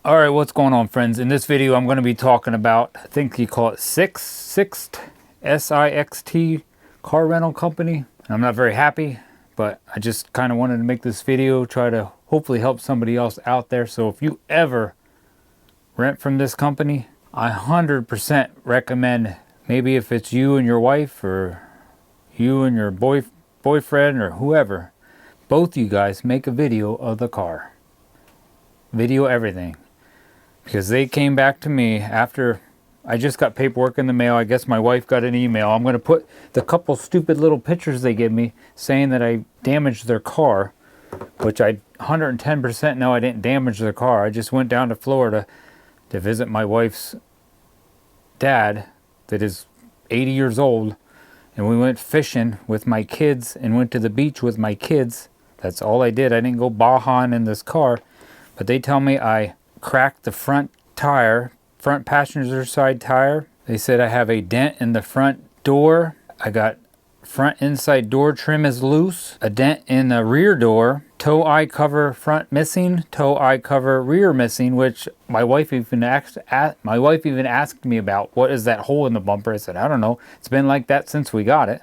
All right, what's going on, friends? In this video, I'm going to be talking about, I think you call it SIXT, S-I-X-T car rental company. I'm not very happy, but I just kind of wanted to make this video, try to hopefully help somebody else out there. So if you ever rent from this company, I 100% recommend, maybe if it's you and your wife or you and your boyfriend or whoever, both you guys make a video of the car. Video everything. Because they came back to me after I just got paperwork in the mail. I guess my wife got an email. I'm going to put the couple stupid little pictures they give me saying that I damaged their car, which I 110% know I didn't damage their car. I just went down to Florida to visit my wife's dad that is 80 years old, and we went fishing with my kids and went to the beach with my kids. That's all I did. I didn't go bajaing in this car, but they tell me I cracked the front tire, front passenger side tire. They said I have a dent in the front door. I got front inside door trim is loose, a dent in the rear door, toe eye cover front missing, toe eye cover rear missing, which my wife even asked me about. What is that hole in the bumper? I said, I don't know. It's been like that since we got it.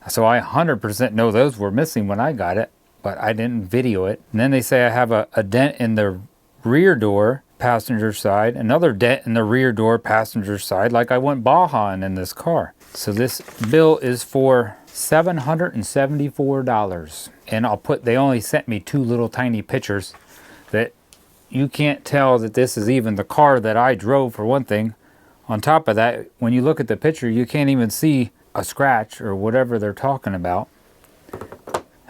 So I 100% know those were missing when I got it, but I didn't video it. And then they say I have a dent in the rear door passenger side, another dent in the rear door passenger side, like I went bajaing in this car. So this bill is for $774, and they only sent me two little tiny pictures that you can't tell that this is even the car that I drove, for one thing. On top of that, when you look at the picture, you can't even see a scratch or whatever they're talking about.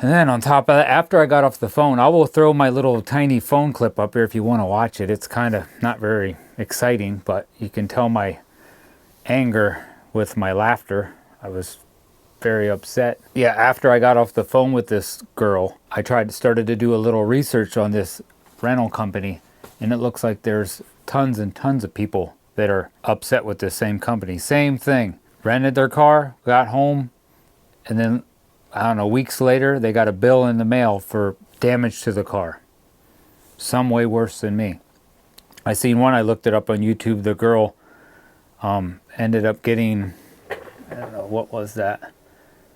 And then on top of that, after I got off the phone, I will throw my little tiny phone clip up here if you want to watch it. It's kind of not very exciting, but you can tell my anger with my laughter. I was very upset. Yeah, after I got off the phone with this girl, I started to do a little research on this rental company, and it looks like there's tons and tons of people that are upset with this same company. Same thing. Rented their car, got home, and then I don't know, weeks later, they got a bill in the mail for damage to the car. Some way worse than me. I seen one, I looked it up on YouTube. The girl ended up getting, I don't know, what was that?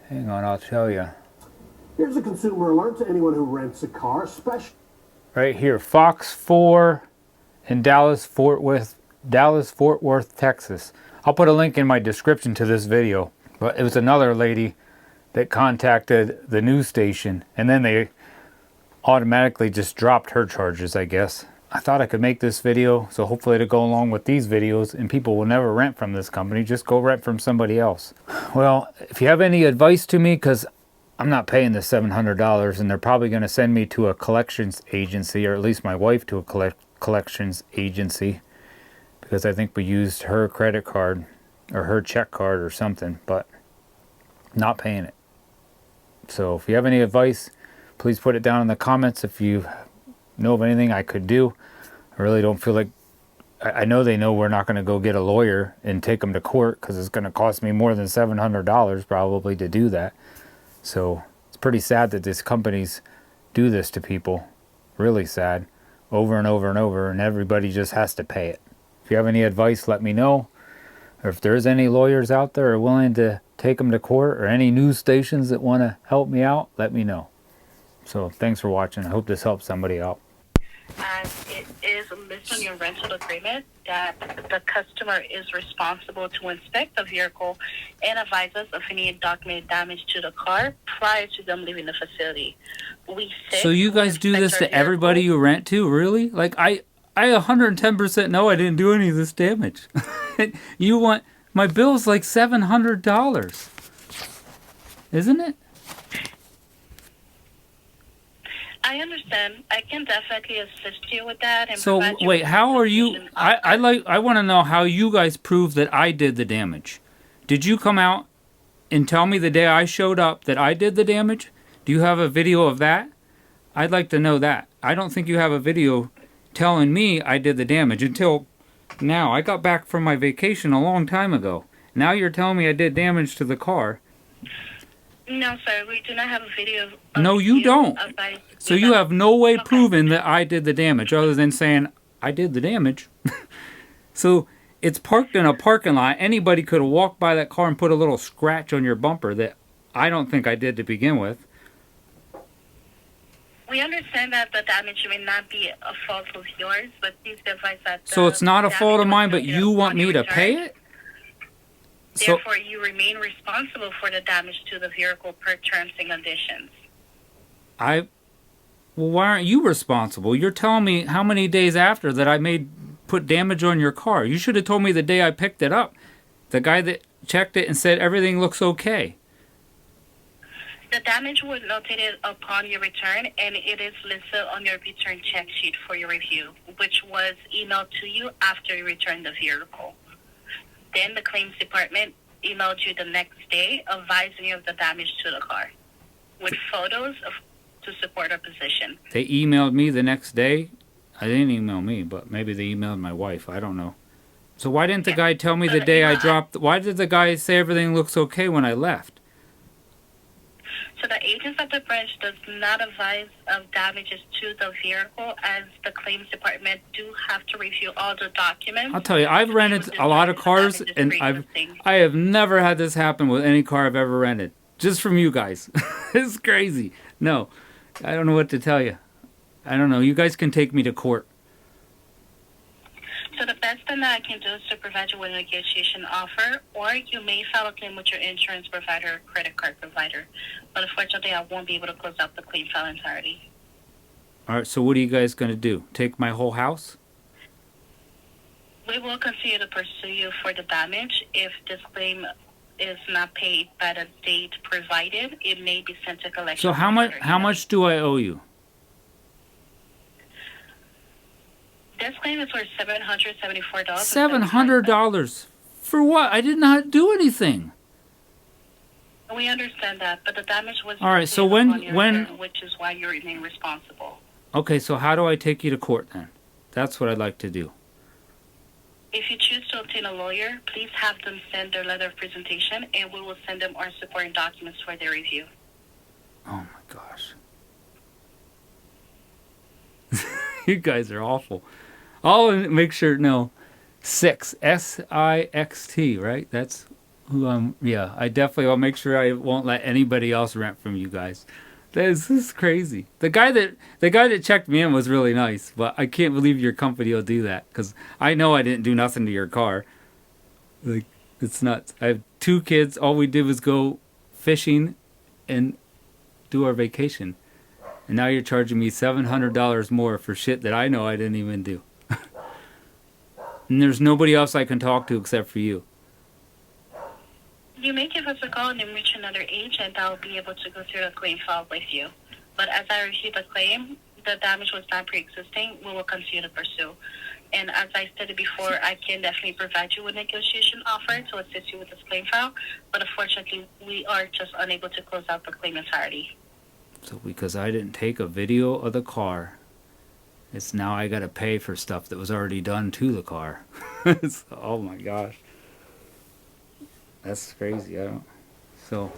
Hang on, I'll tell you. Here's a consumer alert to anyone who rents a car, especially right here, Fox 4 in Dallas-Fort Worth, Texas. I'll put a link in my description to this video. But it was another lady that contacted the news station, and then they automatically just dropped her charges, I guess. I thought I could make this video, so hopefully it'll go along with these videos, and people will never rent from this company. Just go rent from somebody else. Well, if you have any advice to me, because I'm not paying the $700, and they're probably going to send me to a collections agency, or at least my wife to a collections agency, because I think we used her credit card or her check card or something, but not paying it. So if you have any advice, please put it down in the comments. If you know of anything I could do, I really don't feel like, I know they know we're not going to go get a lawyer and take them to court, because it's going to cost me more than $700 probably to do that. So it's pretty sad that these companies do this to people. Really sad. Over and over and over, and everybody just has to pay it. If you have any advice, let me know. Or if there's any lawyers out there who are willing to take them to court, or any news stations that want to help me out, let me know. So thanks for watching. I hope this helps somebody out. And it is listed on your rental agreement that the customer is responsible to inspect the vehicle and advise us of any documented damage to the car prior to them leaving the facility. So you guys do this to everybody you rent to, really? Like I 110% know I didn't do any of this damage. You want, my bill's like $700, isn't it? I understand. I can definitely assist you with that. And so wait, how are you? I want to know how you guys prove that I did the damage. Did you come out and tell me the day I showed up that I did the damage? Do you have a video of that? I'd like to know that. I don't think you have a video telling me I did the damage until now. I got back from my vacation a long time ago. Now you're telling me I did damage to the car. No, sir. We do not have a video. No, you don't. So you have no way proving that I did the damage other than saying I did the damage. So it's parked in a parking lot. Anybody could have walked by that car and put a little scratch on your bumper that I don't think I did to begin with. We understand that the damage may not be a fault of yours, but please be advised that So it's not a fault of mine, but you want me to pay it? So, Therefore, you remain responsible for the damage to the vehicle per terms and conditions. well, why aren't you responsible? You're telling me how many days after that I put damage on your car. You should have told me the day I picked it up. The guy that checked it and said everything looks okay. The damage was notated upon your return, and it is listed on your return check sheet for your review, which was emailed to you after you returned the vehicle. Then the claims department emailed you the next day advising you of the damage to the car with photos to support our position. They emailed me the next day. I didn't email me, but maybe they emailed my wife. I don't know. So why didn't the guy tell me the day I dropped? Why did the guy say everything looks okay when I left? So the agents at the branch does not advise of damages to the vehicle, as the claims department do have to review all the documents. I'll tell you, I've rented a lot of cars, and I have never had this happen with any car I've ever rented. Just from you guys. It's crazy. No, I don't know what to tell you. I don't know. You guys can take me to court. So the best thing that I can do is to provide you with a negotiation offer, or you may file a claim with your insurance provider or credit card provider. But unfortunately, I won't be able to close out the claim file entirely. All right, so what are you guys going to do? Take my whole house? We will continue to pursue you for the damage. If this claim is not paid by the date provided, it may be sent to collection. So how much do I owe you? This claim is for $774. $700 for what? I did not do anything. We understand that, but the damage was all right. So which is why you remain responsible. Okay, so how do I take you to court then? That's what I'd like to do. If you choose to obtain a lawyer, please have them send their letter of presentation, and we will send them our supporting documents for their review. Oh my gosh. You guys are awful. I'll make sure, no, SIXT, SIXT, right? That's who I'm, yeah, I definitely, I'll make sure I won't let anybody else rent from you guys. This is crazy. The guy that checked me in was really nice, but I can't believe your company will do that, because I know I didn't do nothing to your car. Like, it's nuts. I have 2 kids. All we did was go fishing and do our vacation. And now you're charging me $700 more for shit that I know I didn't even do. And there's nobody else I can talk to except for you. You may give us a call and then reach another agent that will be able to go through the claim file with you. But as I review the claim, the damage was not pre-existing. We will continue to pursue. And as I stated before, I can definitely provide you with a negotiation offer to assist you with this claim file. But unfortunately, we are just unable to close out the claim entirely. So because I didn't take a video of the car, it's now I got to pay for stuff that was already done to the car. Oh my gosh. That's crazy. So